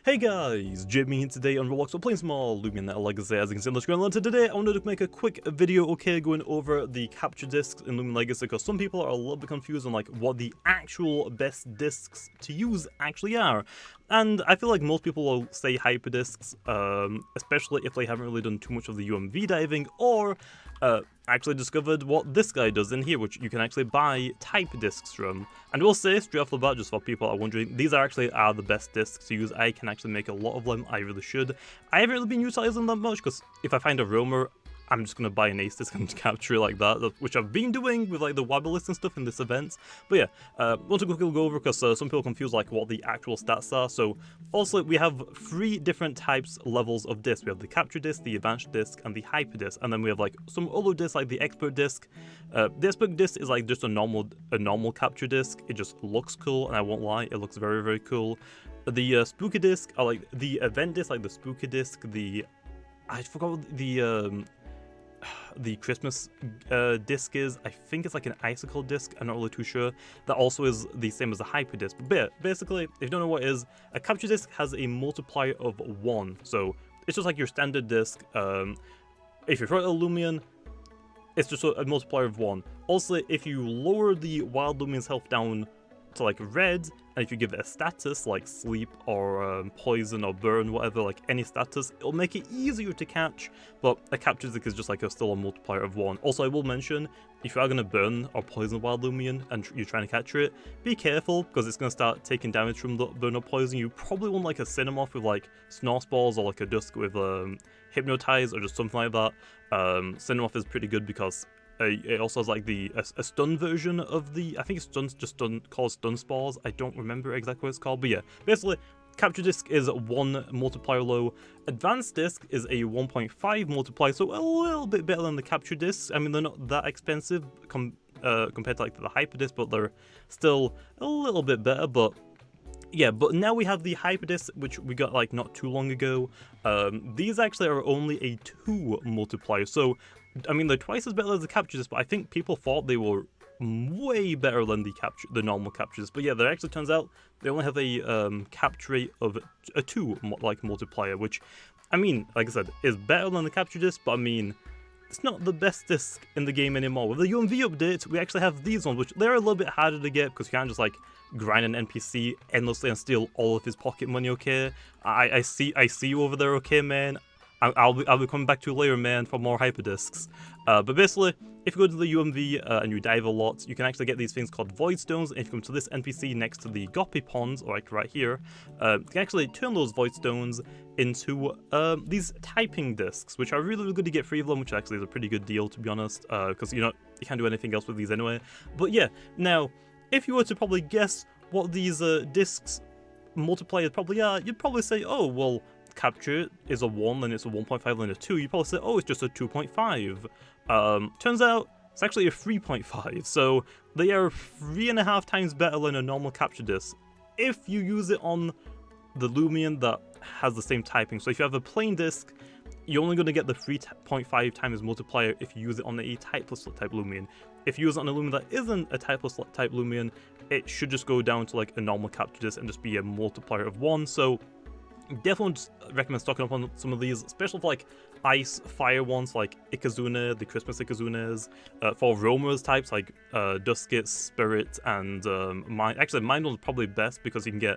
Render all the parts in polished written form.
Hey guys, Jamiy here today on Roblox. We're playing small Loomian Legacy, as you can see on the screen. And today I wanted to make a quick video, going over the capture discs in Loomian Legacy, because some people are a little bit confused on what the actual best discs to use actually are. And I feel like most people will say hyperdiscs, especially if they haven't really done too much of the UMV diving, or actually discovered what this guy does in here, which you can actually buy type discs from. And we'll say straight off the bat, just for people are wondering, these are the best discs to use. I can actually make a lot of them. I really should. I haven't really been utilizing them that much, because if I find a roamer, I'm just going to buy an ace disc and capture it like that, which I've been doing with the wobble list and stuff in this event. But yeah, I want to quickly go over, because some people confuse what the actual stats are. So also we have 3 different types levels of disc. We have the capture disc, the advanced disc, and the hyper disc. And then we have some other discs like the expert disc. The expert disc is just a normal capture disc. It just looks cool, and I won't lie, it looks very, very cool. The spooky disc are the event disc, the spooky disc, I forgot what the Christmas disc is. I think it's an icicle disc. I'm not really too sure. That also is the same as a hyper disc. But yeah, basically, if you don't know what it is, a capture disc has a multiplier of 1. So it's just like your standard disc. If you throw it at a Loomian, it's just a multiplier of 1. Also, if you lower the wild Loomian's health down to red, and if you give it a status like sleep or poison or burn, whatever, any status, it'll make it easier to catch. But a capture disc is just still a multiplier of 1. Also, I will mention, if you are going to burn or poison wild Loomian and you're trying to capture it, be careful, because it's going to start taking damage from the burn or poison. You probably want a Cinemoth with snore spores, or a Dusk with hypnotize, or just something like that. Cinemoth is pretty good because it also has a stun version of I think it's called stun spores. I don't remember exactly what it's called, but yeah, basically capture disc is 1 multiplier low. Advanced disc is a 1.5 multiplier, so a little bit better than the capture discs. I mean, they're not that expensive compared to the hyper disc, but they're still a little bit better. But yeah, but now we have the hyper disc, which we got not too long ago. These actually are only a 2 multiplier, so I mean, they're twice as better as the capture disc, but I think people thought they were way better than the normal captures. But yeah, there actually turns out they only have a capture rate of a 2 multiplier, which, I mean, like I said, is better than the capture disc, but I mean, it's not the best disc in the game anymore. With the UMV update, we actually have these ones, which they're a little bit harder to get, because you can't just grind an NPC endlessly and steal all of his pocket money. Okay, I see you over there. Okay, man. I'll be coming back to you later, man, for more hyperdiscs. But basically, if you go to the UMV and you dive a lot, you can actually get these things called void stones. And if you come to this NPC next to the Goppy ponds, or right here, you can actually turn those void stones into these typing discs, which are really, really good to get 3 of them, which actually is a pretty good deal, to be honest, because you can't do anything else with these anyway. But yeah, now if you were to probably guess what these discs multipliers probably are, you'd probably say, oh well, capture is a 1, then it's a 1.5, then a 2. You probably say, oh, it's just a 2.5. Turns out it's actually a 3.5. So they are 3.5 times better than a normal capture disc if you use it on the Loomian that has the same typing. So if you have a plain disc, you're only going to get the 3.5 times multiplier if you use it on a typeless type Loomian. If you use it on a Loomian that isn't a typeless type Loomian, it should just go down to a normal capture disc and just be a multiplier of 1. So definitely recommend stocking up on some of these, especially for ice fire ones like Ikazuna, the Christmas Ikazunas, for roamers types like Duskit, Spirit, and Mind. Actually, Mind one's probably best because you can get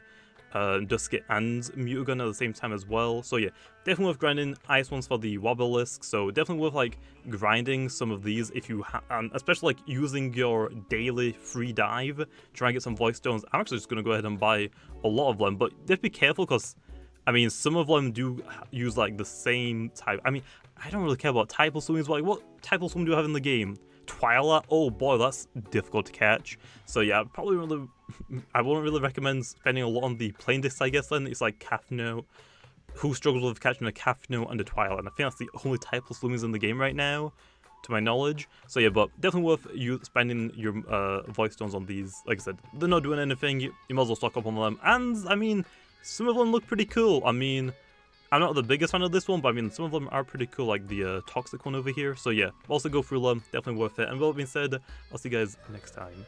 Duskit and Mutagun at the same time as well. So yeah, definitely worth grinding ice ones for the Wobbelisks. So definitely worth grinding some of these if you and especially using your daily free dive to try and get some voice stones. I'm actually just gonna go ahead and buy a lot of them, but just be careful, because I mean, some of them do use the same type. I mean, I don't really care about typal swimmings, but what typal swim do you have in the game? Twilight? Oh boy, that's difficult to catch. So yeah, I wouldn't really recommend spending a lot on the plain discs, I guess. Then it's Kathno, who struggles with catching a Kathno and a Twilight, and I think that's the only typal swimmings in the game right now, to my knowledge. So yeah, but definitely worth you spending your voice stones on these. Like I said, they're not doing anything. You might as well stock up on them, and I mean, some of them look pretty cool. I mean, I'm not the biggest fan of this one, but I mean, some of them are pretty cool, like the toxic one over here. So yeah, also go through them, definitely worth it. And with that being said, I'll see you guys next time.